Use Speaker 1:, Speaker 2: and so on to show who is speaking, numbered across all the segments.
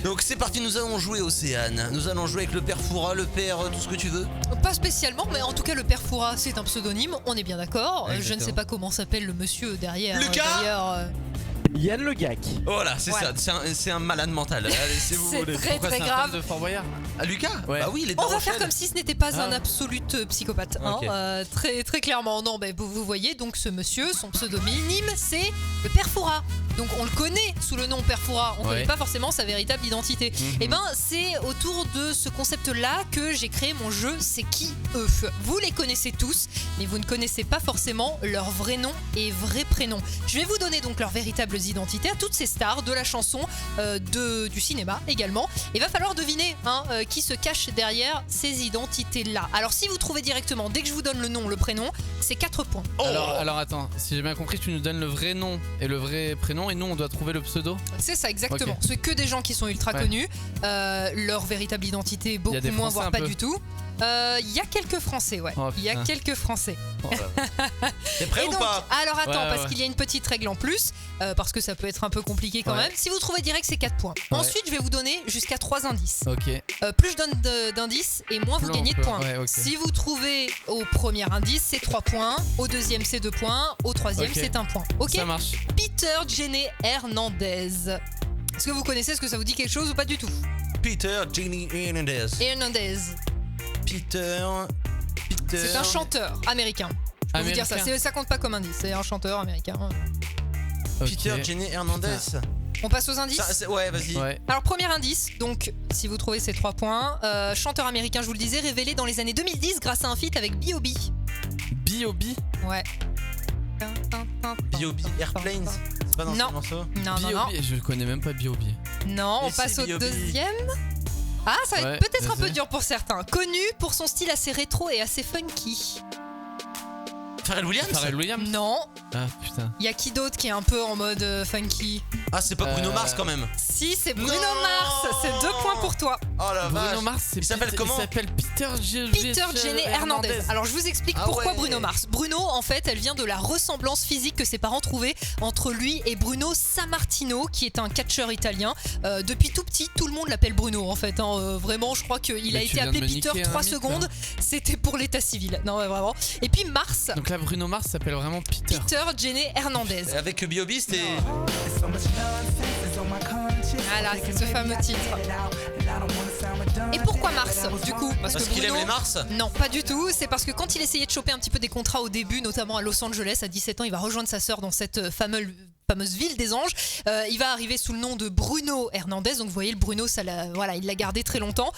Speaker 1: Donc c'est parti, nous allons jouer Océane. Nous allons jouer avec le père Foura, le père tout ce que tu veux.
Speaker 2: Pas spécialement, mais en tout cas le père Foura c'est un pseudonyme, on est bien d'accord. Je ne sais pas comment s'appelle le monsieur derrière.
Speaker 1: Lucas
Speaker 3: Yann Le Gac.
Speaker 1: Voilà, c'est
Speaker 2: Ouais.
Speaker 1: ça, c'est un malade mental. Allez, si vous
Speaker 2: C'est
Speaker 1: voulez.
Speaker 2: très
Speaker 4: Pourquoi
Speaker 2: très
Speaker 4: c'est un
Speaker 2: grave.
Speaker 4: fan de Fort Boyard?
Speaker 1: Ah Lucas
Speaker 4: Ouais.
Speaker 1: Bah oui, il est
Speaker 2: On
Speaker 1: dans
Speaker 2: va faire
Speaker 1: Rochelle.
Speaker 2: comme si ce n'était pas un
Speaker 4: Ah.
Speaker 2: absolute psychopathe, hein,
Speaker 1: Ok.
Speaker 2: très très clairement. Non, vous voyez donc ce monsieur, son pseudonyme, c'est le père Foura. Donc on le connaît sous le nom père Foura, on ne
Speaker 4: Ouais.
Speaker 2: connaît pas forcément sa véritable identité. Et ben c'est autour de ce concept-là que j'ai créé mon jeu C'est qui eux. Vous les connaissez tous, mais vous ne connaissez pas forcément leur vrai nom et vrai prénom. Je vais vous donner donc leurs véritables identités à toutes ces stars de la chanson, du cinéma également. Et va falloir deviner qui se cache derrière ces identités-là. Alors si vous trouvez directement, dès que je vous donne le nom, le prénom, c'est 4 points.
Speaker 1: Oh.
Speaker 4: Alors attends, si j'ai bien compris, tu nous donnes le vrai nom et le vrai prénom et nous on doit trouver le pseudo.
Speaker 2: C'est ça exactement.
Speaker 4: Ok.
Speaker 2: C'est que des gens qui sont ultra
Speaker 4: Ouais.
Speaker 2: connus. Leur véritable identité beaucoup
Speaker 4: Il y a des
Speaker 2: moins,
Speaker 4: Français
Speaker 2: voire
Speaker 4: un
Speaker 2: pas
Speaker 4: peu.
Speaker 2: du tout. Il y a quelques Français, ouais.
Speaker 4: Oh,
Speaker 2: Il y a
Speaker 4: putain.
Speaker 2: quelques Français.
Speaker 4: Oh là.
Speaker 1: T'es prêt
Speaker 2: Et
Speaker 1: ou
Speaker 2: donc,
Speaker 1: pas
Speaker 2: alors attends,
Speaker 4: Ouais,
Speaker 2: parce
Speaker 4: ouais.
Speaker 2: qu'il y a une petite règle en plus, parce que ça peut être un peu compliqué quand
Speaker 4: Ouais.
Speaker 2: même. Si vous trouvez direct, c'est 4 points.
Speaker 4: Ouais.
Speaker 2: Ensuite, je vais vous donner jusqu'à 3 indices.
Speaker 4: Ok.
Speaker 2: Plus je donne d'indices et moins vous
Speaker 4: Plus on
Speaker 2: gagnez de
Speaker 4: peut-
Speaker 2: points.
Speaker 4: ouais, ok.
Speaker 2: Si vous trouvez au premier indice, c'est 3 points. Au deuxième, c'est 2 points. Au troisième,
Speaker 4: Ok.
Speaker 2: c'est 1 point. Ok.
Speaker 4: Ça marche.
Speaker 2: Peter Jenny Hernandez. Est-ce que vous connaissez, est-ce que ça vous dit quelque chose ou pas du tout?
Speaker 1: Peter Jenny Hernandez.
Speaker 2: Hernandez.
Speaker 1: Peter.
Speaker 2: C'est un chanteur américain. Je peux vous dire ça. Ça compte pas comme indice. C'est un chanteur américain.
Speaker 1: Peter
Speaker 4: Ok.
Speaker 1: Jenny Hernandez.
Speaker 2: On passe aux indices.
Speaker 1: Ouais, vas-y.
Speaker 4: Ouais.
Speaker 2: Alors premier indice, donc si vous trouvez ces 3 points, chanteur américain, je vous le disais, révélé dans les années 2010 grâce à un feat avec B.O.B.
Speaker 4: B.O.B.
Speaker 2: Ouais.
Speaker 1: B.O.B. Airplanes. C'est pas dans
Speaker 2: Non.
Speaker 1: ce morceau
Speaker 4: B.O.B. Je connais même pas B.O.B.
Speaker 2: Non, on
Speaker 1: Mais
Speaker 2: passe
Speaker 1: c'est
Speaker 2: au
Speaker 1: B.O.B.
Speaker 2: deuxième. Ah, ça va
Speaker 4: Ouais,
Speaker 2: être peut-être un peu
Speaker 4: vas-y.
Speaker 2: dur pour certains. Connu pour son style assez rétro et assez funky.
Speaker 1: Pharrell Williams.
Speaker 4: Pharrell Williams.
Speaker 2: Non,
Speaker 4: Ah putain.
Speaker 2: il y a qui d'autre qui est un peu en mode funky?
Speaker 1: Ah, c'est pas Bruno
Speaker 4: Euh,
Speaker 1: Mars quand même.
Speaker 2: Si, c'est Bruno
Speaker 1: Non.
Speaker 2: Mars. C'est 2 points pour toi.
Speaker 1: Oh la vache.
Speaker 4: Bruno Mars, c'est
Speaker 1: Il s'appelle comment
Speaker 4: Il s'appelle Peter
Speaker 2: Jenny Hernandez. Alors je vous explique
Speaker 1: Ah
Speaker 2: pourquoi
Speaker 1: ouais.
Speaker 2: Bruno Mars. Bruno, en fait, elle vient de la ressemblance physique que ses parents trouvaient entre lui et Bruno Sammartino, qui est un catcheur italien. Depuis tout petit, tout le monde l'appelle Bruno, en fait. Vraiment, je crois qu'il a
Speaker 4: Mais tu
Speaker 2: été
Speaker 4: viens de
Speaker 2: appelé
Speaker 4: me
Speaker 2: Peter
Speaker 4: niquer
Speaker 2: 3
Speaker 4: un mythe,
Speaker 2: secondes.
Speaker 4: là.
Speaker 2: C'était pour l'état civil. Non, ouais, vraiment. Et puis Mars,
Speaker 4: Donc là, Bruno Mars s'appelle vraiment Peter.
Speaker 2: Peter Jenny Hernandez.
Speaker 1: Avec B.O.B. c'était.
Speaker 2: Voilà, c'est ce fameux titre. Et pourquoi Mars, du coup?
Speaker 1: Parce qu'il aime les Mars.
Speaker 2: Non, pas du tout. C'est parce que quand il essayait de choper un petit peu des contrats au début, notamment à Los Angeles, à 17 ans, il va rejoindre sa sœur dans cette fameuse ville des anges. Il va arriver sous le nom de Bruno Hernandez. Donc vous voyez, le Bruno, voilà, il l'a gardé très longtemps.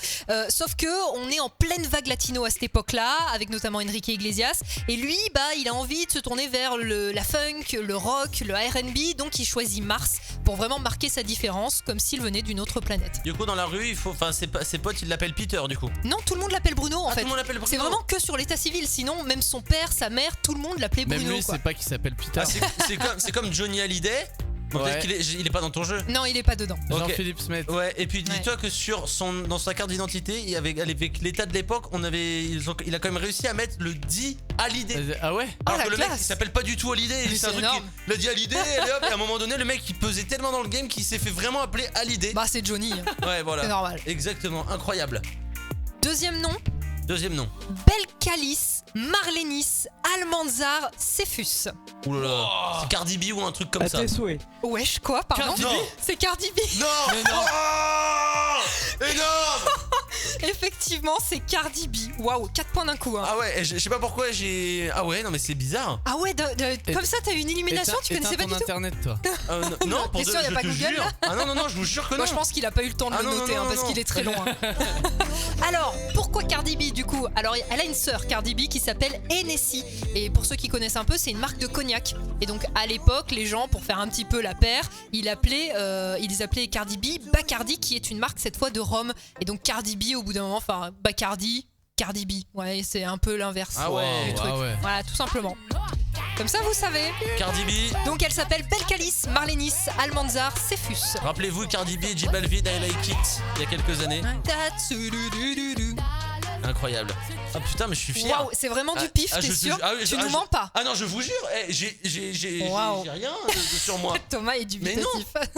Speaker 2: Sauf que on est en pleine vague latino à cette époque-là, avec notamment Enrique Iglesias. Et lui, il a envie de se tourner vers la funk, le rock, le R&B. Donc il choisit Mars pour vraiment marquer sa différence, comme s'il venait d'une autre planète.
Speaker 1: Du coup, dans la rue, il faut. Enfin, ses potes, ils l'appellent Peter, du coup.
Speaker 2: Non, tout le monde l'appelle Bruno en
Speaker 1: Ah,
Speaker 2: fait.
Speaker 1: tout le monde l'appelle Bruno.
Speaker 2: C'est vraiment que sur l'état civil. Sinon, même son père, sa mère, tout le monde l'appelait
Speaker 4: Même
Speaker 2: Bruno.
Speaker 4: lui,
Speaker 2: quoi.
Speaker 4: c'est pas qu'il s'appelle Peter.
Speaker 1: Ah, c'est comme Johnny Hallyday. Bon,
Speaker 4: Ouais.
Speaker 1: peut-être qu'il est pas dans ton jeu.
Speaker 2: Non, il est pas dedans.
Speaker 1: Ok.
Speaker 4: Jean-Philippe Smet.
Speaker 1: Ouais, et puis dis-toi que dans sa carte d'identité, avec l'état de l'époque, il a quand même réussi à mettre le dit Hallyday.
Speaker 4: Ah ouais.
Speaker 2: Oh,
Speaker 1: Alors
Speaker 2: la
Speaker 1: que le mec
Speaker 2: classe.
Speaker 1: il s'appelle pas du tout Hallyday,
Speaker 2: Mais
Speaker 1: c'est un
Speaker 2: c'est
Speaker 1: truc
Speaker 2: énorme.
Speaker 1: il a dit Hallyday et hop, et à un moment donné le mec il pesait tellement dans le game qu'il s'est fait vraiment appeler Hallyday.
Speaker 2: Bah, c'est Johnny.
Speaker 1: Ouais voilà.
Speaker 2: C'est normal.
Speaker 1: Exactement, incroyable.
Speaker 2: Deuxième nom,
Speaker 1: Deuxième nom.
Speaker 2: Belcalis Marlenis Almanzar Cephus.
Speaker 1: Ouh là là. C'est Cardi B ou un truc comme
Speaker 3: À
Speaker 1: ça.
Speaker 3: tes souhaits.
Speaker 2: Wesh, quoi, pardon?
Speaker 1: Cardi B.
Speaker 2: C'est Cardi B.
Speaker 1: Non.
Speaker 4: Mais non.
Speaker 1: Oh énorme.
Speaker 2: Effectivement, c'est Cardi B. Waouh, 4 points d'un coup. Hein.
Speaker 1: Ah ouais, je sais pas pourquoi j'ai. Ah ouais, non mais c'est bizarre.
Speaker 2: Ah ouais, comme ça, t'as eu une illumination, tu connaissais pas
Speaker 4: ton
Speaker 2: du tout?
Speaker 4: internet, toi.
Speaker 1: Non, pour
Speaker 2: T'es sûr, y a
Speaker 1: je
Speaker 2: pas
Speaker 1: te
Speaker 2: Google,
Speaker 1: jure.
Speaker 2: là
Speaker 1: Ah non, je vous jure que non.
Speaker 2: Moi, je pense qu'il a pas eu le temps de
Speaker 1: Ah
Speaker 2: le
Speaker 1: non,
Speaker 2: noter,
Speaker 1: non,
Speaker 2: hein,
Speaker 1: non,
Speaker 2: parce
Speaker 1: non.
Speaker 2: qu'il est très long. Hein. Alors, pourquoi Cardi B du coup? Alors, elle a une sœur, Cardi B, qui s'appelle Hennessy. Et pour ceux qui connaissent un peu, c'est une marque de cognac. Et donc, à l'époque, les gens, pour faire un petit peu la paire, ils appelaient Cardi B Bacardi, qui est une marque cette fois de rhum. Et donc, Cardi B, au bout d'un moment, enfin, Bacardi, Cardi B. Ouais, c'est un peu l'inverse.
Speaker 1: Ah ouais,
Speaker 2: du truc.
Speaker 4: ah ouais.
Speaker 2: Voilà, tout simplement. Comme ça, vous savez.
Speaker 1: Cardi B.
Speaker 2: Donc, elle s'appelle Belcalis Marlenis Almanzar Cephus.
Speaker 1: Rappelez-vous Cardi B et J Balvin I Like It il y a quelques années. Incroyable. Ah putain, mais je suis fier.
Speaker 2: Waouh, c'est vraiment du pif, t'es sûr? Tu nous mens pas.
Speaker 1: Ah non, je vous jure, j'ai
Speaker 2: Waouh.
Speaker 1: rien sur moi.
Speaker 2: Thomas est dubitatif.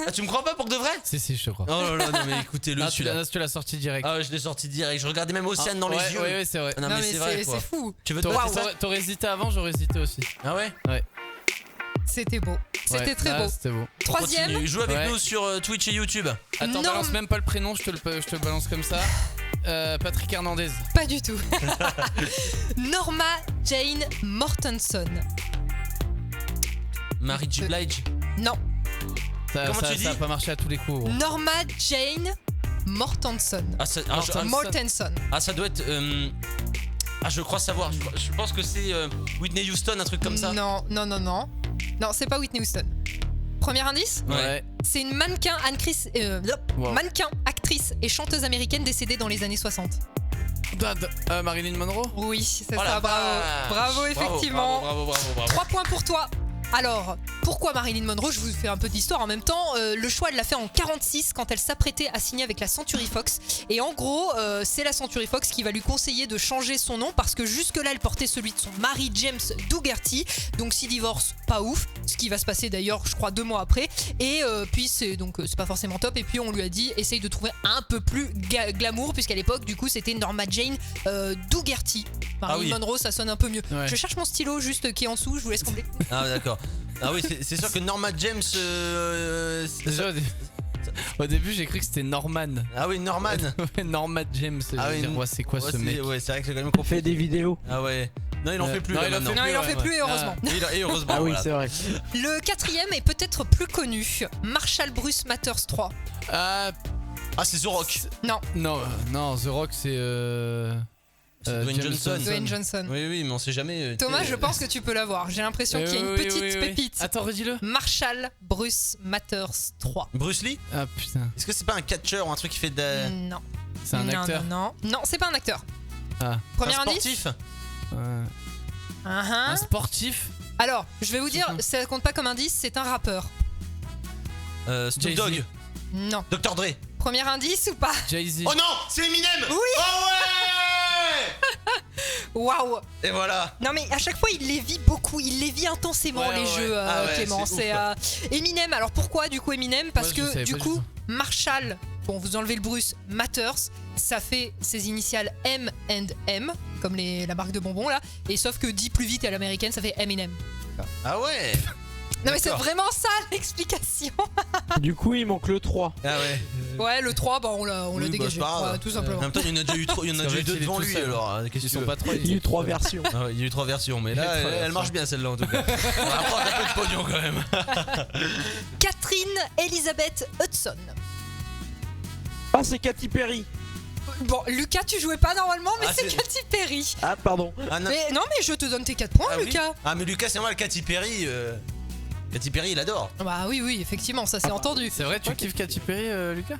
Speaker 1: Ah, tu me crois pas pour de vrai?
Speaker 4: Si, je te crois.
Speaker 1: Oh là là, non mais écoutez-le
Speaker 4: Ah,
Speaker 1: celui-là.
Speaker 4: tu l'as sorti direct.
Speaker 1: Ah ouais, je l'ai sorti direct. Je regardais même Océane dans les yeux.
Speaker 4: Ouais, c'est vrai.
Speaker 1: Non, mais c'est vrai quoi.
Speaker 2: c'est fou.
Speaker 1: Tu veux te
Speaker 4: T'aurais
Speaker 1: battre, c'est ça?
Speaker 4: t'aurais hésité avant, j'aurais hésité aussi.
Speaker 1: Ah ouais?
Speaker 2: C'était beau. C'était
Speaker 4: Ouais,
Speaker 2: très
Speaker 4: là,
Speaker 2: beau.
Speaker 4: C'était beau.
Speaker 2: Troisième,
Speaker 1: Continue. Joue avec
Speaker 4: Ouais.
Speaker 1: nous sur Twitch et YouTube.
Speaker 4: Attends,
Speaker 2: Norm-
Speaker 4: balance même pas le prénom, je te le balance comme ça. Patrick Hernandez.
Speaker 2: pas du tout. Norma Jane Mortensen.
Speaker 1: Mary J. Blige.
Speaker 2: Non.
Speaker 1: Comment tu dis?
Speaker 4: Ça a pas marché à tous les coups. gros.
Speaker 2: Norma Jane Mortensen.
Speaker 1: Ah, ça,
Speaker 2: Mortensen.
Speaker 1: ça doit être. Ah, je crois savoir. Je pense que c'est Whitney Houston, un truc comme ça.
Speaker 2: Non. Non, c'est pas Whitney Houston. Premier indice,
Speaker 1: Ouais.
Speaker 2: c'est une mannequin,
Speaker 4: Wow.
Speaker 2: mannequin, actrice et chanteuse américaine décédée dans les années 60.
Speaker 4: Marilyn Monroe.
Speaker 2: Oui, c'est
Speaker 1: Oh la
Speaker 2: ça, bravo.
Speaker 1: vache.
Speaker 2: Bravo, effectivement.
Speaker 1: Bravo.
Speaker 2: 3 points pour toi. Alors, pourquoi Marilyn Monroe? Je vous fais un peu d'histoire en même temps. Le choix, elle l'a fait en 46 quand elle s'apprêtait à signer avec la Century Fox. Et en gros, c'est la Century Fox qui va lui conseiller de changer son nom parce que jusque-là, elle portait celui de son mari James Dougherty. Donc, si divorce, pas ouf. Ce qui va se passer d'ailleurs, je crois, 2 mois après. Et puis, c'est pas forcément top. Et puis, on lui a dit, essaye de trouver un peu plus glamour, puisqu'à l'époque, du coup, c'était Norma Jane Dougherty. Marilyn Monroe, ça sonne un peu mieux.
Speaker 4: Ouais.
Speaker 2: Je cherche mon stylo juste qui est en dessous. Je vous laisse combler.
Speaker 1: Ah, d'accord. Ah oui, c'est sûr que Norma James.
Speaker 4: Déjà, au début, j'ai cru que c'était Norman.
Speaker 1: Ah oui, Norman.
Speaker 4: Ouais, Norman James.
Speaker 1: Ah oui,
Speaker 4: C'est quoi ce mec?
Speaker 1: Ouais, c'est vrai que c'est quand même
Speaker 3: On
Speaker 1: compliqué.
Speaker 3: fait des vidéos.
Speaker 1: Ah ouais. Non, il en fait plus.
Speaker 4: Non,
Speaker 1: là,
Speaker 4: il en
Speaker 1: maintenant.
Speaker 4: fait
Speaker 2: Non, il en
Speaker 4: ouais,
Speaker 2: fait
Speaker 4: ouais.
Speaker 2: plus, et heureusement.
Speaker 1: Et heureusement.
Speaker 3: Ah oui,
Speaker 1: voilà.
Speaker 3: c'est vrai.
Speaker 2: Le quatrième est peut-être plus connu. Marshall Bruce Mathers 3.
Speaker 4: Ah,
Speaker 1: Ah, c'est The Rock.
Speaker 4: non, The Rock, c'est.
Speaker 1: C'est Dwayne
Speaker 4: James
Speaker 1: Johnson.
Speaker 2: Dwayne Johnson.
Speaker 1: Oui, mais on sait jamais.
Speaker 2: Thomas, je pense que tu peux l'avoir. J'ai l'impression qu'il y a une petite pépite.
Speaker 4: Attends, redis-le.
Speaker 2: Marshall Bruce Mathers 3.
Speaker 1: Bruce Lee.
Speaker 4: Ah putain,
Speaker 1: Est-ce que c'est pas un catcheur ou un truc qui fait de.
Speaker 2: Non.
Speaker 4: c'est un
Speaker 2: Non,
Speaker 4: acteur.
Speaker 2: Non, c'est pas un acteur.
Speaker 4: Ah,
Speaker 2: Premier
Speaker 1: un
Speaker 2: indice.
Speaker 1: sportif.
Speaker 4: ouais.
Speaker 2: Uh-huh.
Speaker 4: Un sportif.
Speaker 2: Alors, je vais vous dire,
Speaker 4: quoi
Speaker 2: ça compte pas comme indice, c'est un rappeur.
Speaker 1: Snoop
Speaker 4: Jay-Z.
Speaker 1: Dogg.
Speaker 2: Non.
Speaker 1: Dr. Dre.
Speaker 2: Premier indice ou pas?
Speaker 4: Jay-Z.
Speaker 1: Oh non, c'est Eminem.
Speaker 2: Oui.
Speaker 1: Oh
Speaker 2: Waouh.
Speaker 1: ouais. Et voilà.
Speaker 2: Non mais à chaque fois il les vit beaucoup, il les vit intensément
Speaker 4: Ouais,
Speaker 2: les
Speaker 4: ouais.
Speaker 2: jeux
Speaker 1: Ah ouais,
Speaker 2: Clément.
Speaker 1: c'est
Speaker 2: C'est Eminem. Alors pourquoi du coup Eminem? Parce
Speaker 4: Moi, je
Speaker 2: que
Speaker 4: savais
Speaker 2: du
Speaker 4: pas
Speaker 2: coup
Speaker 4: du tout.
Speaker 2: Marshall, bon vous enlevez le Bruce, Mathers, ça fait ses initiales M&M comme la marque de bonbons là. Et sauf que dit plus vite à l'américaine ça fait Eminem.
Speaker 1: Ah ouais.
Speaker 2: Non mais c'est
Speaker 1: D'accord.
Speaker 2: vraiment ça l'explication.
Speaker 3: Du coup, il manque le 3.
Speaker 1: Ah ouais.
Speaker 2: Ouais le 3 bah on l'a
Speaker 1: Oui, bah,
Speaker 2: dégagé
Speaker 1: c'est pas grave.
Speaker 2: ouais, tout
Speaker 1: En
Speaker 2: simplement.
Speaker 1: même temps, il y en a déjà eu trop, il y en a
Speaker 4: Parce
Speaker 1: déjà eu
Speaker 4: qu'en fait,
Speaker 1: deux
Speaker 4: il est
Speaker 1: devant
Speaker 4: tout
Speaker 1: lui
Speaker 4: seul.
Speaker 1: alors. Qu'est-ce que
Speaker 4: Ils
Speaker 1: tu
Speaker 4: sont
Speaker 1: veux
Speaker 4: pas trop.
Speaker 3: Il y a eu 3 versions.
Speaker 1: Ah ouais, il y a eu 3 versions, mais là,
Speaker 4: Il y a trois
Speaker 1: elle
Speaker 4: versions.
Speaker 1: marche bien celle-là en tout cas. On va prendre un peu de pognon quand même.
Speaker 2: Catherine Elizabeth Hudson.
Speaker 3: Ah, c'est Katy Perry.
Speaker 2: Bon Lucas tu jouais pas normalement mais
Speaker 1: Ah,
Speaker 2: c'est
Speaker 1: c'est-
Speaker 2: Katy Perry.
Speaker 3: Ah, pardon.
Speaker 1: Ah, non.
Speaker 2: Mais non mais je te donne tes 4 points
Speaker 1: Ah oui.
Speaker 2: Lucas.
Speaker 1: Ah mais Lucas c'est moi le Katy Perry. Katy Perry il adore.
Speaker 2: Bah oui effectivement ça s'est entendu.
Speaker 4: C'est vrai, tu kiffes Katy Perry, Lucas?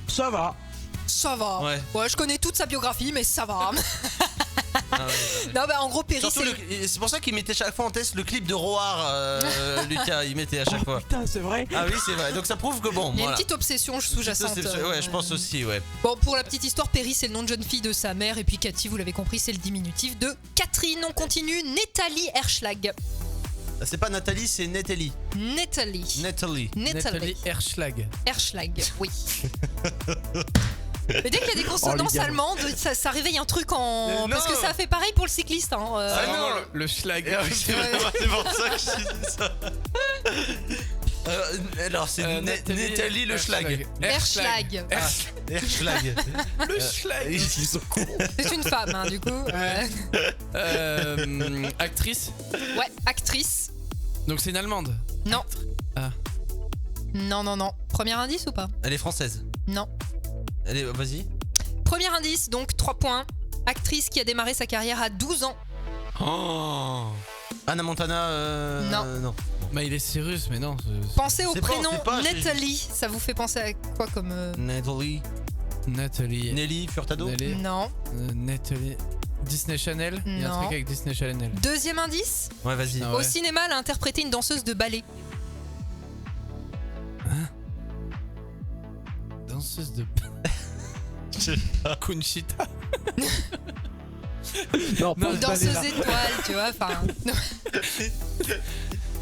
Speaker 3: Ça va.
Speaker 2: Ça va.
Speaker 1: Ouais.
Speaker 2: Ouais, je connais toute sa biographie, mais ça va.
Speaker 1: Ah ouais.
Speaker 2: Non, bah en gros, Perry,
Speaker 1: Surtout
Speaker 2: c'est.
Speaker 1: c'est pour ça qu'il mettait chaque fois en test le clip de Roar, Lucas, il mettait à chaque
Speaker 3: Oh
Speaker 1: fois.
Speaker 3: putain, c'est vrai.
Speaker 1: Ah oui c'est vrai, donc ça prouve que bon,
Speaker 2: Il y a
Speaker 1: voilà.
Speaker 2: une petite obsession sous-jacente.
Speaker 1: Ouais, je pense aussi, ouais.
Speaker 2: Bon, pour la petite histoire, Perry, c'est le nom de jeune fille de sa mère, et puis Cathy, vous l'avez compris, c'est le diminutif de Catherine. On continue. Nathalie Erschlag.
Speaker 1: C'est pas Nathalie, c'est Nathalie.
Speaker 2: Nathalie
Speaker 4: Nathalie Erschlag.
Speaker 2: Erschlag, oui. Mais dès qu'il y a des consonances
Speaker 3: les gars.
Speaker 2: allemandes, ça réveille un truc en.
Speaker 1: Non.
Speaker 2: Parce que ça fait pareil pour le cycliste. Hein.
Speaker 1: Ah
Speaker 4: C'est
Speaker 1: non.
Speaker 4: vraiment le schlag.
Speaker 1: Ah oui, c'est vraiment- c'est pour ça que je dis ça. Alors c'est Nathalie le schlag.
Speaker 2: Erschlag.
Speaker 1: Erschlag.
Speaker 4: Le schlag.
Speaker 1: Ils sont cons.
Speaker 2: C'est une femme, hein, du coup.
Speaker 4: Actrice.
Speaker 2: Ouais, actrice.
Speaker 4: Donc c'est une Allemande.
Speaker 2: Non.
Speaker 4: Ah.
Speaker 2: Non. Premier indice ou pas?
Speaker 1: Elle est française.
Speaker 2: Non.
Speaker 1: Allez, vas-y.
Speaker 2: Premier indice, donc 3 points. Actrice qui a démarré sa carrière à 12 ans.
Speaker 4: Oh.
Speaker 1: Anna Montana.
Speaker 2: Non.
Speaker 4: Bah il est Cyrus, mais non.
Speaker 2: Pensez au
Speaker 1: C'est pas-
Speaker 2: prénom
Speaker 1: c'est pas-
Speaker 2: Nathalie. Ça vous fait penser à quoi comme.
Speaker 1: Nathalie.
Speaker 4: Nathalie.
Speaker 1: Nelly Furtado.
Speaker 4: Nelly.
Speaker 2: Non.
Speaker 4: Nathalie. Disney Channel. Il y a un
Speaker 2: Non.
Speaker 4: truc avec Disney Channel.
Speaker 2: Deuxième indice.
Speaker 1: Ouais, vas-y.
Speaker 4: Ah
Speaker 2: Au
Speaker 4: ouais.
Speaker 2: cinéma, elle a interprété une danseuse de ballet.
Speaker 4: Danseuse de. Conchita.
Speaker 3: Non, pas
Speaker 4: Non,
Speaker 3: ce
Speaker 2: Danseuse
Speaker 3: balai-là.
Speaker 2: étoile, tu vois. Enfin,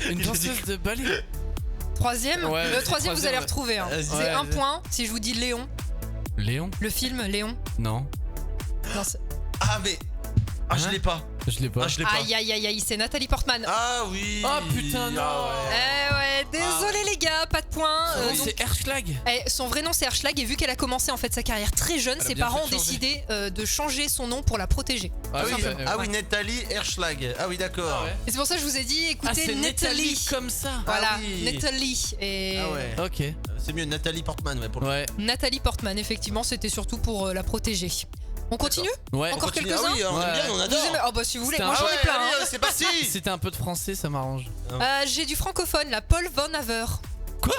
Speaker 4: Une danseuse de ballet.
Speaker 2: troisième.
Speaker 4: Ouais,
Speaker 2: Le troisième, vous allez
Speaker 4: ouais.
Speaker 2: retrouver. Hein.
Speaker 1: Vas-y.
Speaker 2: C'est
Speaker 4: Ouais,
Speaker 2: un
Speaker 4: vas-y.
Speaker 2: point si je vous dis Léon.
Speaker 4: Léon?
Speaker 2: Le film Léon.
Speaker 4: Non.
Speaker 2: Non, c'est-
Speaker 1: Ah, mais. Ah, je
Speaker 4: Hein
Speaker 1: l'ai pas.
Speaker 4: Je l'ai pas.
Speaker 1: Ah, je l'ai pas.
Speaker 2: aïe aïe aïe aïe, c'est Nathalie Portman.
Speaker 1: Ah oui.
Speaker 4: Ah, putain, non.
Speaker 1: Ah ouais.
Speaker 2: Eh ouais, désolé les gars, pas de points.
Speaker 4: Oh,
Speaker 2: Donc,
Speaker 4: c'est Herschlag.
Speaker 2: son vrai nom c'est Herschlag et vu qu'elle a commencé en fait sa carrière très jeune,
Speaker 4: Elle a
Speaker 2: ses
Speaker 4: bien
Speaker 2: parents
Speaker 4: fait
Speaker 2: ont
Speaker 4: de changer.
Speaker 2: décidé de changer son nom pour la protéger.
Speaker 4: Ah
Speaker 1: oui,
Speaker 4: bah,
Speaker 1: ah oui, Nathalie Herschlag. Ah oui, d'accord.
Speaker 4: Ah ouais.
Speaker 2: Et c'est pour ça que je vous ai dit,
Speaker 4: Ah,
Speaker 2: écoutez
Speaker 4: c'est
Speaker 2: Nathalie.
Speaker 4: Nathalie comme ça.
Speaker 2: Voilà,
Speaker 1: Ah oui.
Speaker 2: Nathalie. Et
Speaker 1: Ah ouais.
Speaker 4: Ok.
Speaker 1: C'est mieux Nathalie Portman, ouais, pour le
Speaker 4: Ouais.
Speaker 2: Nathalie Portman, effectivement, c'était surtout pour la protéger. On continue?
Speaker 4: Ouais.
Speaker 2: Encore
Speaker 1: Continue.
Speaker 2: quelques-uns?
Speaker 1: Ah oui, on aime
Speaker 4: Ouais.
Speaker 1: bien, on
Speaker 2: Vous
Speaker 1: adore.
Speaker 2: aimez Oh bah si vous voulez,
Speaker 4: C'était
Speaker 2: moi
Speaker 4: un-
Speaker 2: j'en
Speaker 1: Ah
Speaker 2: ai
Speaker 1: ouais,
Speaker 2: plein.
Speaker 1: allez,
Speaker 2: hein.
Speaker 1: c'est parti.
Speaker 4: C'était un peu de français, ça m'arrange.
Speaker 2: J'ai du francophone, la Paul Von Haver.
Speaker 1: Quoi?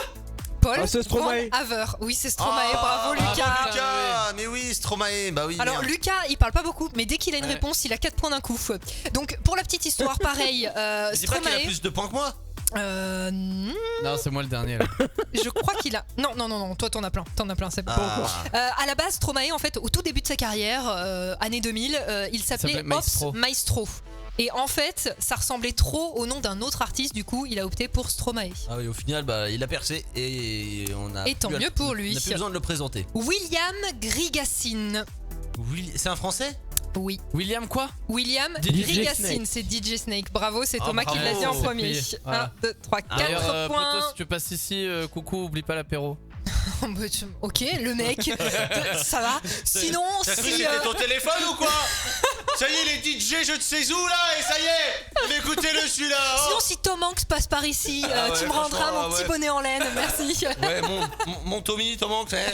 Speaker 2: Paul
Speaker 3: Ah, c'est Stromae.
Speaker 2: Von Haver. Oui, c'est Stromae, bravo
Speaker 1: bravo,
Speaker 2: Lucas.
Speaker 1: Lucas. Mais oui, Stromae. Bah oui.
Speaker 2: Alors
Speaker 1: merde.
Speaker 2: Lucas, il parle pas beaucoup, mais dès qu'il a une
Speaker 4: Ouais.
Speaker 2: réponse, il a 4 points d'un coup. Donc pour la petite histoire, pareil,
Speaker 1: Je dis pas qu'il a
Speaker 2: Stromae.
Speaker 1: plus de points que moi.
Speaker 4: Non, c'est moi le dernier. Là.
Speaker 2: Je crois qu'il a. Non, toi t'en as plein, c'est bon.
Speaker 1: Ah.
Speaker 2: À la base, Stromae, en fait, au tout début de sa carrière, année 2000, il s'appelait
Speaker 4: s'appelait Maestro.
Speaker 2: Ops Maestro. Et en fait, ça ressemblait trop au nom d'un autre artiste, du coup, il a opté pour Stromae.
Speaker 1: Ah oui, au final, bah, il a percé et on a.
Speaker 2: Et tant
Speaker 1: plus à-
Speaker 2: mieux pour lui.
Speaker 1: On n'a plus besoin de le présenter.
Speaker 2: William Grigassine.
Speaker 1: Oui, c'est un Français.
Speaker 2: Oui.
Speaker 4: William quoi?
Speaker 2: William
Speaker 3: DJ
Speaker 2: Grigassine,
Speaker 3: Snake.
Speaker 2: c'est DJ Snake. Bravo, c'est
Speaker 1: Ah,
Speaker 2: Thomas qui
Speaker 1: bravo.
Speaker 2: l'a dit en
Speaker 4: C'est
Speaker 2: premier.
Speaker 4: plié. Voilà.
Speaker 2: 1, 2, 3, 4
Speaker 4: D'ailleurs,
Speaker 2: points.
Speaker 4: Poto, si tu passes ici, coucou, oublie pas l'apéro.
Speaker 2: Ok, le mec, ça va. Sinon,
Speaker 1: T'as cru que
Speaker 2: si.
Speaker 1: c'était ton téléphone ou quoi? Ça y est, les DJ, je ne sais où là, et ça y est! Mais écoutez-le celui-là! oh.
Speaker 2: Sinon, si Tom Hanks passe par ici,
Speaker 1: Ah ouais,
Speaker 2: tu me rendras
Speaker 1: franchement,
Speaker 2: mon petit
Speaker 1: ouais.
Speaker 2: bonnet en laine, merci.
Speaker 1: Ouais, mon Tommy, Tom Hanks, hein.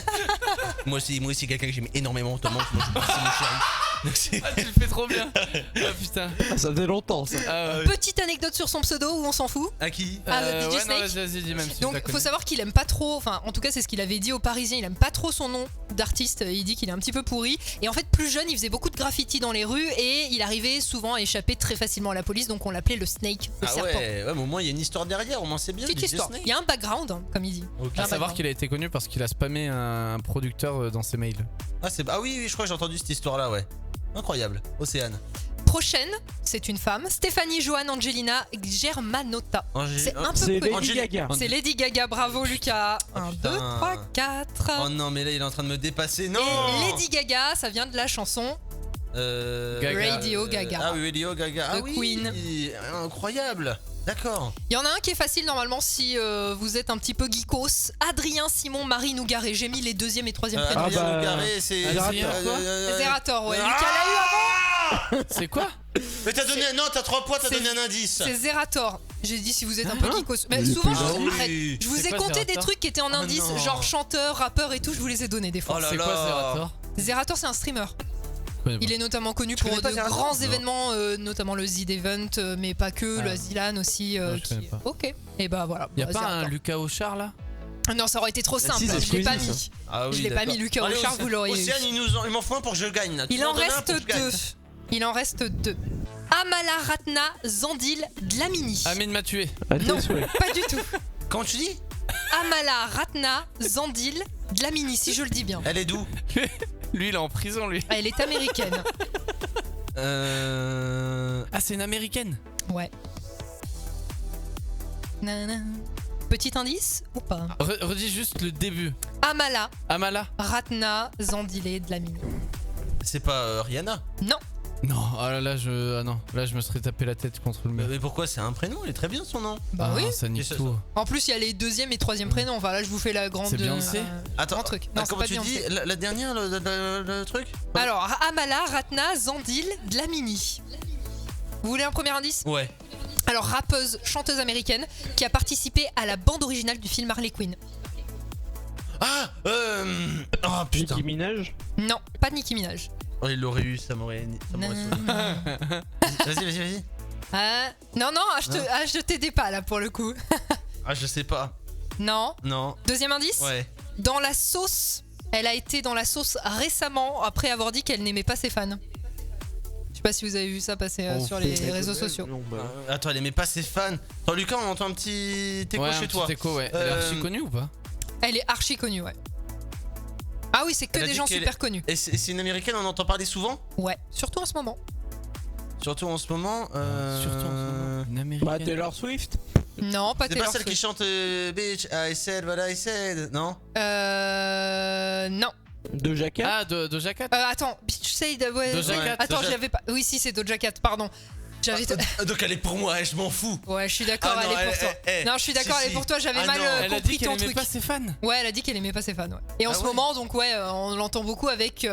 Speaker 1: Moi aussi, quelqu'un que j'aime énormément, Tom Hanks, moi, c'est mon chéri. Donc c'est.
Speaker 4: Ah, tu le fais trop bien. Ah putain.
Speaker 3: Ah, ça faisait longtemps ça.
Speaker 4: Ah, ouais.
Speaker 2: Petite anecdote sur son pseudo où on s'en fout.
Speaker 1: À qui?
Speaker 2: Ah, le DJ
Speaker 4: ouais, non,
Speaker 2: Snake.
Speaker 4: vas-y, dis même si
Speaker 2: Donc,
Speaker 4: tu la
Speaker 2: faut
Speaker 4: connais.
Speaker 2: savoir qu'il aime pas trop, enfin, en tout cas, c'est ce qu'il avait dit aux Parisiens, il aime pas trop son nom d'artiste, il dit qu'il est un petit peu pourri. Et en fait, plus jeune, il faisait beaucoup de graffiti dans les rues et il arrivait souvent à échapper très facilement à la police, donc on l'appelait le Snake, le
Speaker 1: Ah
Speaker 2: serpent.
Speaker 1: ouais, mais au moins il y a une histoire derrière, au moins c'est bien.
Speaker 2: Petite
Speaker 1: DJ
Speaker 2: histoire.
Speaker 1: Snake.
Speaker 2: Il y a un background, hein, comme il dit.
Speaker 1: Ok.
Speaker 2: Il y a
Speaker 4: À
Speaker 2: un
Speaker 4: savoir
Speaker 2: background.
Speaker 4: qu'il a été connu parce qu'il a spammé un producteur dans ses mails.
Speaker 1: Ah oui, je crois que j'ai entendu cette histoire-là, ouais. Incroyable. Océane.
Speaker 2: Prochaine, c'est une femme, Stéphanie Joanne Angelina Germanotta. C'est un peu
Speaker 3: C'est
Speaker 2: connu.
Speaker 3: Lady Gaga.
Speaker 2: C'est Lady Gaga, bravo Lucas.
Speaker 1: Oh,
Speaker 2: 1, 2,
Speaker 1: putain.
Speaker 2: 3, 4.
Speaker 1: Oh non, mais là il est en train de me dépasser. Non.
Speaker 2: Et Lady Gaga, ça vient de la chanson
Speaker 4: Gaga.
Speaker 2: Radio Gaga.
Speaker 1: Ah oui, Radio Gaga. Ah
Speaker 2: The
Speaker 1: oui.
Speaker 2: Queen.
Speaker 1: Incroyable. D'accord.
Speaker 2: Il y en a un qui est facile normalement si vous êtes un petit peu geekos. Adrien Simon Marie Nougaret. J'ai mis les deuxième et troisième prénoms.
Speaker 1: Adrien
Speaker 3: bah,
Speaker 1: Nougaret, c'est.
Speaker 4: Adrien, quoi
Speaker 2: Zerator, ouais.
Speaker 1: Ah
Speaker 2: Lucas l'a eu avant.
Speaker 4: C'est quoi?
Speaker 1: Mais t'as donné. Non, t'as 3 points, t'as
Speaker 2: C'est-
Speaker 1: donné un indice.
Speaker 2: C'est Zerator. J'ai dit si vous êtes un peu
Speaker 3: Hein
Speaker 2: geekos. Mais
Speaker 3: Il est
Speaker 2: souvent,
Speaker 3: plus
Speaker 1: Ah
Speaker 3: gentil.
Speaker 2: arrête.
Speaker 1: oui.
Speaker 2: Je vous
Speaker 4: C'est
Speaker 2: ai
Speaker 4: quoi,
Speaker 2: compté des
Speaker 4: Zerator
Speaker 2: trucs qui étaient en
Speaker 1: Oh
Speaker 2: indice,
Speaker 1: non.
Speaker 2: genre chanteur, rappeur et tout. Je vous les ai donnés des fois.
Speaker 1: Oh là
Speaker 4: C'est
Speaker 1: là.
Speaker 4: quoi Zerator?
Speaker 2: Zerator, c'est un streamer.
Speaker 4: Je connais pas.
Speaker 2: Il est notamment connu pour
Speaker 1: connais
Speaker 2: de
Speaker 1: pas Zerator?
Speaker 2: grands
Speaker 1: Non.
Speaker 2: événements, notamment le Z Event, mais pas que,
Speaker 4: Ah.
Speaker 2: le Zilan aussi.
Speaker 4: Non, je connais pas.
Speaker 2: Ok. Et bah voilà.
Speaker 4: Y'a
Speaker 2: bah,
Speaker 4: pas un
Speaker 2: Zerator.
Speaker 4: Lucas Auchard là?
Speaker 2: Non, ça aurait été trop simple.
Speaker 3: si, c'est
Speaker 2: Je l'ai pas
Speaker 3: Squeezie,
Speaker 2: mis.
Speaker 1: Ah oui,
Speaker 2: Je l'ai pas
Speaker 1: d'accord.
Speaker 2: mis, Lucas
Speaker 1: Allez,
Speaker 2: Auchard,
Speaker 1: Océane-
Speaker 2: vous l'auriez eu.
Speaker 1: Océane, il m'en faut un pour que je gagne là. Tu
Speaker 2: Il
Speaker 1: m'en
Speaker 2: en
Speaker 1: donnes un
Speaker 2: reste
Speaker 1: pour que je gagne.
Speaker 2: 2. Il en reste 2. Amala Ratna Zandil Dlamini.
Speaker 4: Amine m'a tué.
Speaker 3: À tes
Speaker 2: Non,
Speaker 3: souhaits.
Speaker 2: pas du tout.
Speaker 1: Comment tu dis?
Speaker 2: Amala Ratna Zandil Dlamini, si je le dis bien.
Speaker 1: Elle est d'où?
Speaker 4: Lui, il est en prison, lui.
Speaker 2: Elle est américaine.
Speaker 4: Ah, c'est une américaine.
Speaker 2: Ouais. Nana. Petit indice ou pas?
Speaker 4: Redis juste le début.
Speaker 2: Amala
Speaker 4: Amala?
Speaker 2: Ratna Zandile Dlamini.
Speaker 1: C'est pas Rihanna?
Speaker 2: Non.
Speaker 4: Non, ah là, là, là, je me serais tapé la tête contre le mur.
Speaker 1: Mais pourquoi? C'est un prénom, il est très bien son nom.
Speaker 2: Bah
Speaker 4: Ah,
Speaker 2: oui.
Speaker 4: ça nique
Speaker 1: Et ça,
Speaker 4: tout.
Speaker 2: En plus, il y a les deuxième et troisième prénoms. Enfin là, je vous fais la grande.
Speaker 4: C'est Beyoncé
Speaker 1: Attends,
Speaker 2: grand truc.
Speaker 1: ah,
Speaker 2: Non, c'est
Speaker 1: comment
Speaker 2: pas
Speaker 1: tu
Speaker 2: Beyoncé.
Speaker 1: dis la dernière, le truc?
Speaker 2: Alors, Amala Ratna Zandil Dlamini. Vous voulez un premier indice?
Speaker 1: Ouais.
Speaker 2: Alors, rappeuse, chanteuse américaine qui a participé à la bande originale du film Harley Quinn.
Speaker 1: Ah oh putain.
Speaker 3: Nicki Minaj.
Speaker 2: Non, pas Nicki Minaj.
Speaker 1: Oh, il l'aurait eu, ça m'aurait
Speaker 2: Non.
Speaker 1: sauvé. Vas-y.
Speaker 2: Non, je t'aidais pas là pour le coup.
Speaker 1: Ah, je sais pas.
Speaker 2: Non.
Speaker 1: Non.
Speaker 2: Deuxième indice?
Speaker 1: Ouais.
Speaker 2: Dans la sauce. Elle a été dans la sauce récemment après avoir dit qu'elle n'aimait pas ses fans. Je sais pas si vous avez vu ça passer
Speaker 4: Oh,
Speaker 2: sur les réseaux sociaux.
Speaker 3: Non, bah,
Speaker 1: Attends, elle aimait pas ses fans. Attends, Lucas, on entend un petit écho
Speaker 4: Ouais, un
Speaker 1: chez
Speaker 4: petit
Speaker 1: toi.
Speaker 4: écho, ouais. Elle est archi connue ou pas?
Speaker 2: Elle est archi connue, ouais. Ah oui, c'est que
Speaker 1: Elle a
Speaker 2: des
Speaker 1: dit
Speaker 2: gens
Speaker 1: qu'elle
Speaker 2: super connus.
Speaker 1: Et c'est une américaine, on entend parler souvent?
Speaker 2: Ouais, surtout en ce moment.
Speaker 1: Surtout en ce moment.
Speaker 4: Surtout en ce moment. Une américaine.
Speaker 3: Bah, Taylor Swift.
Speaker 2: Non, pas
Speaker 1: C'est
Speaker 2: Taylor
Speaker 1: pas celle qui
Speaker 2: Swift.
Speaker 1: chante Bitch, I said what I said, non?
Speaker 2: Non.
Speaker 3: Doja Cat.
Speaker 4: Ah, Doja Cat.
Speaker 2: Attends, Bitch Say the way.
Speaker 4: Doja Cat.
Speaker 2: Attends,
Speaker 1: Doja-
Speaker 2: je l'avais pas. Oui, si, c'est Doja Cat, pardon. J'avais.
Speaker 1: Donc elle est pour moi, je m'en fous.
Speaker 2: Ouais, je suis d'accord,
Speaker 1: Ah non,
Speaker 2: elle est pour toi. Non, je suis d'accord,
Speaker 1: si,
Speaker 2: elle est pour toi, j'avais
Speaker 1: Ah
Speaker 2: mal
Speaker 1: non.
Speaker 4: Elle a dit
Speaker 2: compris
Speaker 4: qu'elle
Speaker 2: ton
Speaker 4: aimait
Speaker 2: truc.
Speaker 4: pas ses fans.
Speaker 2: Ouais, elle a dit qu'elle aimait pas ses fans. Ouais. Et en
Speaker 1: Ah
Speaker 2: ce
Speaker 1: ouais.
Speaker 2: moment, donc, ouais, on l'entend beaucoup avec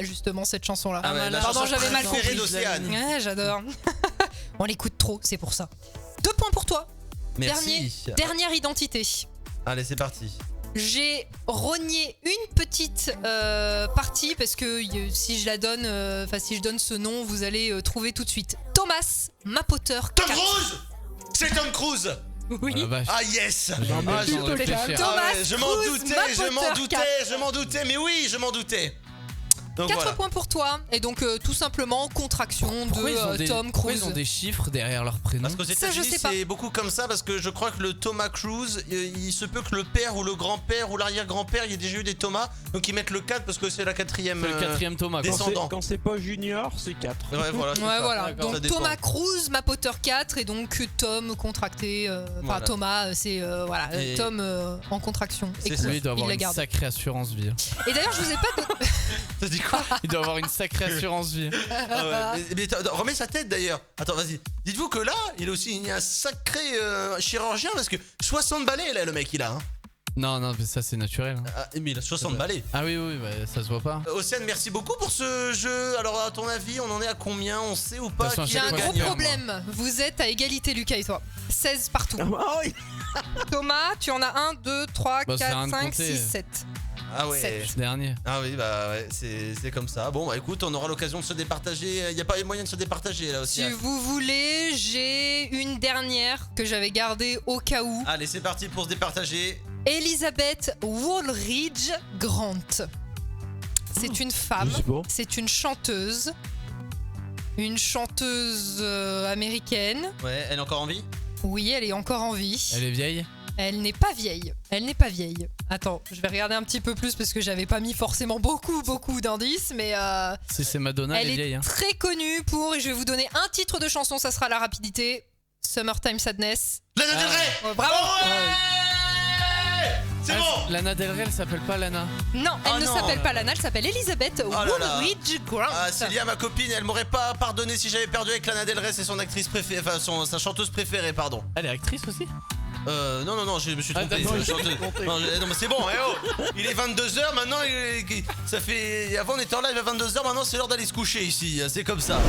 Speaker 2: justement cette chanson-là.
Speaker 1: Ah ouais, la
Speaker 2: Pardon,
Speaker 1: chanson
Speaker 2: j'avais mal
Speaker 1: préférée
Speaker 2: compris.
Speaker 1: d'Océane.
Speaker 2: Ouais, j'adore. On l'écoute trop, c'est pour ça. 2 points pour toi.
Speaker 1: Merci.
Speaker 2: Dernière identité.
Speaker 1: Allez, c'est parti.
Speaker 2: J'ai rogné une petite partie parce que si je la donne, si je donne ce nom, vous allez trouver tout de suite. Thomas Mapoter.
Speaker 1: Tom Cruise. C'est Tom Cruise.
Speaker 2: Oui.
Speaker 4: Oh la vache.
Speaker 1: Ah yes.
Speaker 3: J'en ai
Speaker 1: Ah,
Speaker 3: plus
Speaker 1: je-
Speaker 3: de
Speaker 4: réfléchir.
Speaker 3: calme.
Speaker 2: Thomas
Speaker 1: je m'en
Speaker 2: Cruise
Speaker 1: doutais,
Speaker 2: Mapoter
Speaker 1: je m'en doutais, mais oui, je m'en doutais. Donc
Speaker 2: 4
Speaker 1: voilà.
Speaker 2: points pour toi. Et donc, tout simplement, contraction
Speaker 4: Pourquoi ils ont
Speaker 2: de
Speaker 4: des-
Speaker 2: Tom
Speaker 4: pourquoi
Speaker 2: Cruise.
Speaker 4: ils ont des chiffres derrière leur prénom?
Speaker 1: Parce qu'aux
Speaker 2: Ça, je
Speaker 1: États-Unis,
Speaker 2: sais pas.
Speaker 1: c'est beaucoup comme ça, parce que je crois que le Thomas Cruise, il se peut que le père ou le grand-père ou l'arrière-grand-père, il y ait déjà eu des Thomas, donc ils mettent le 4 parce que c'est la quatrième.
Speaker 4: C'est le quatrième Thomas. quoi.
Speaker 1: descend- descendant.
Speaker 3: Quand c'est pas Junior, c'est 4.
Speaker 1: Ouais, voilà. c'est
Speaker 2: Ouais,
Speaker 1: ça.
Speaker 2: voilà.
Speaker 4: D'accord,
Speaker 1: ça
Speaker 2: Donc
Speaker 1: dépend.
Speaker 2: Thomas Cruise, Mapoter 4 et donc Tom contracté. Enfin
Speaker 1: Voilà.
Speaker 2: Thomas, c'est voilà,
Speaker 1: Et-
Speaker 2: Tom en contraction.
Speaker 1: C'est
Speaker 2: Et
Speaker 1: ça.
Speaker 2: cool,
Speaker 4: Lui, il doit avoir
Speaker 2: la
Speaker 4: une
Speaker 2: garde.
Speaker 4: sacrée assurance vie.
Speaker 2: Et d'ailleurs, je vous ai pas.
Speaker 1: T'as dit quoi?
Speaker 4: Il doit avoir une sacrée assurance vie.
Speaker 1: Ah ouais, mais remets sa tête d'ailleurs. Attends, vas-y. Dites-vous que là, il est un sacré chirurgien parce que 60 balais là, le mec il a. Hein.
Speaker 4: Non, non, mais ça c'est naturel. hein.
Speaker 1: Ah, mais il a 60 balais.
Speaker 4: Ah oui, oui, bah, ça se voit pas.
Speaker 1: Océane, merci beaucoup pour ce jeu. Alors, à ton avis, on en est à combien? On sait ou pas?
Speaker 4: De toute façon,
Speaker 1: qui
Speaker 2: J'ai
Speaker 1: est
Speaker 2: un
Speaker 1: le
Speaker 2: gros
Speaker 1: gagnant
Speaker 2: problème. Vous êtes à égalité, Lucas et toi. 16 partout.
Speaker 3: Ah oui.
Speaker 2: Thomas, tu en as 1, 2, 3,
Speaker 4: Bah, ça sert à
Speaker 2: 4,
Speaker 4: rien de
Speaker 2: 5,
Speaker 4: compter.
Speaker 2: 6, 7.
Speaker 1: Ah ouais.
Speaker 2: Sept.
Speaker 4: Je suis dernier.
Speaker 1: Ah oui, bah ouais, c'est comme ça. Bon, bah écoute, on aura l'occasion de se départager. Il n'y a pas moyen de se départager là aussi.
Speaker 2: Si vous voulez, j'ai une dernière que j'avais gardée au cas où.
Speaker 1: Allez, c'est parti pour se départager.
Speaker 2: Elizabeth Woolridge Grant. C'est une femme,
Speaker 3: Je sais pas.
Speaker 2: c'est une chanteuse. Une chanteuse américaine.
Speaker 1: Ouais, elle est encore en vie?
Speaker 2: Oui, elle est encore en vie.
Speaker 4: Elle est vieille.
Speaker 2: Elle n'est pas vieille. Elle n'est pas vieille. Attends, je vais regarder un petit peu plus parce que j'avais pas mis forcément beaucoup d'indices, mais
Speaker 4: Si c'est Madonna, elle
Speaker 2: elle
Speaker 4: est vieille.
Speaker 2: est
Speaker 4: Hein.
Speaker 2: très connue pour, et je vais vous donner un titre de chanson, ça sera la rapidité. Summertime Sadness.
Speaker 1: Lana Del Rey.
Speaker 2: Ouais, bravo.
Speaker 1: Oh ouais. C'est
Speaker 4: Ah,
Speaker 1: bon.
Speaker 4: Lana Del Rey, elle s'appelle pas Lana.
Speaker 2: Non, elle
Speaker 1: Oh
Speaker 2: ne
Speaker 1: non.
Speaker 2: s'appelle pas Lana, elle s'appelle Elizabeth
Speaker 1: là là.
Speaker 2: Woolridge Grant.
Speaker 1: Ah, Célia, ma copine, elle m'aurait pas pardonné si j'avais perdu avec Lana Del Rey, c'est son actrice préférée, enfin sa chanteuse préférée, pardon.
Speaker 4: Elle est actrice aussi.
Speaker 1: Non, je me suis
Speaker 4: Ah,
Speaker 1: trompé.
Speaker 4: d'accord,
Speaker 1: c'est une chanteuse. Non, mais c'est bon, il est 22h, maintenant, ça fait. Avant on était en live à 22h, maintenant c'est l'heure d'aller se coucher ici, c'est comme ça.